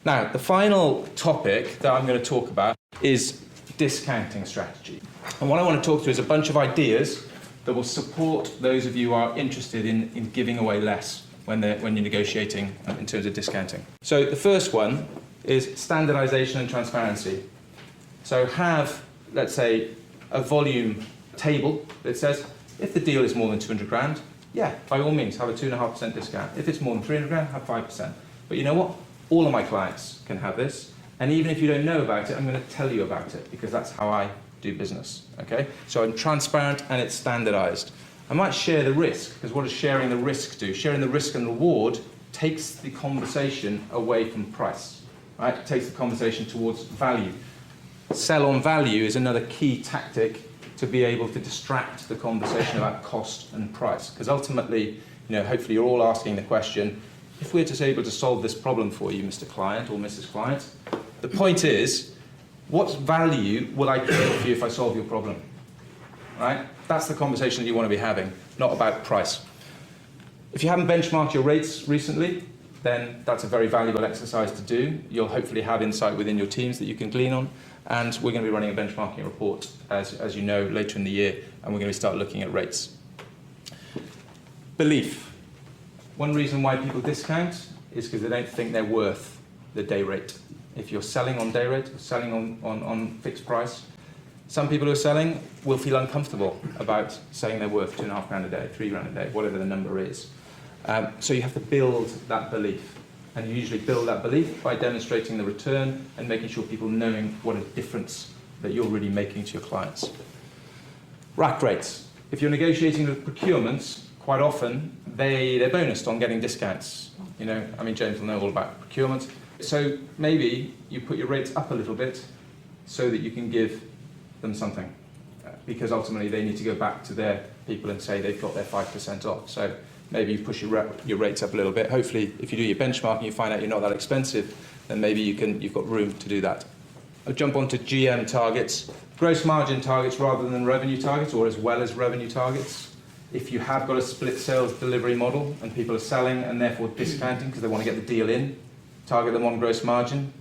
Now, the final topic that I'm going to talk about is discounting strategy. And what I want to talk through is a bunch of ideas that will support those of you who are interested in giving away less when you're negotiating in terms of discounting. So the first one is standardization and transparency. So have, let's say, a volume table that says, if the deal is more than 200 grand, yeah, by all means, have a 2.5% discount. If it's more than 300 grand, have 5%. But you know what? All of my clients can have this. And even if you don't know about it, I'm going to tell you about it because that's how I do business, okay? So I'm transparent and it's standardized. I might share the risk, because what does sharing the risk do? Sharing the risk and reward takes the conversation away from price, right? It takes the conversation towards value. Sell on value is another key tactic to be able to distract the conversation about cost and price. Because ultimately, hopefully you're all asking the question, if we're just able to solve this problem for you, Mr. Client or Mrs. Client, the point is, what value will I create for you if I solve your problem? Right? That's the conversation that you want to be having, not about price. If you haven't benchmarked your rates recently, then that's a very valuable exercise to do. You'll hopefully have insight within your teams that you can glean on. And we're going to be running a benchmarking report, as you know, later in the year, and we're going to start looking at rates. Belief. One reason why people discount is because they don't think they're worth the day rate. If you're selling on day rate, or selling on fixed price, some people who are selling will feel uncomfortable about saying they're worth 2.5 grand a day, 3 grand a day, whatever the number is. So you have to build that belief. And you usually build that belief by demonstrating the return and making sure people knowing what a difference that you're really making to your clients. Rack rates. If you're negotiating with procurements, quite often they're bonused on getting discounts. James will know all about procurement. So maybe you put your rates up a little bit so that you can give them something. Because ultimately they need to go back to their people and say they've got their 5% off. So maybe you push your rates up a little bit. Hopefully, if you do your benchmarking, you find out you're not that expensive, then maybe you've got room to do that. I'll jump on to GM targets, gross margin targets rather than revenue targets, or as well as revenue targets. If you have got a split sales delivery model and people are selling and therefore discounting because they want to get the deal in, target them on gross margin.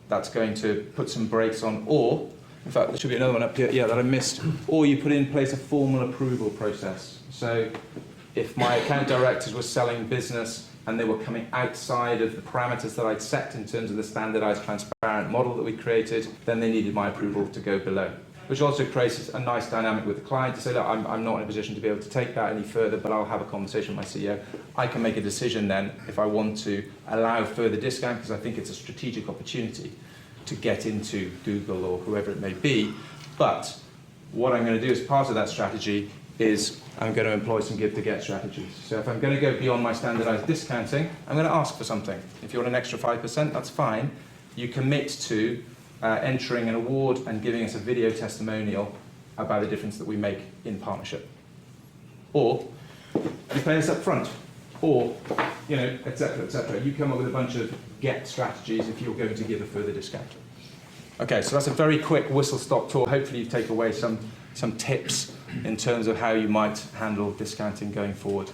That's going to put some brakes on, or, in fact, there should be another one up here, that I missed, or you put in place a formal approval process. So if my account directors were selling business and they were coming outside of the parameters that I'd set in terms of the standardized, transparent model that we created, then they needed my approval to go below. Which also creates a nice dynamic with the client to say, look, I'm not in a position to be able to take that any further, but I'll have a conversation with my CEO. I can make a decision then if I want to allow further discount, because I think it's a strategic opportunity to get into Google or whoever it may be. But what I'm going to do as part of that strategy is I'm going to employ some give-to-get strategies. So if I'm going to go beyond my standardized discounting, I'm going to ask for something. If you want an extra 5%, that's fine. You commit to entering an award and giving us a video testimonial about the difference that we make in partnership. Or you pay us up front. Or, et cetera, et cetera. You come up with a bunch of get strategies if you're going to give a further discount. Okay, so that's a very quick whistle-stop tour. Hopefully you take away some tips in terms of how you might handle discounting going forward.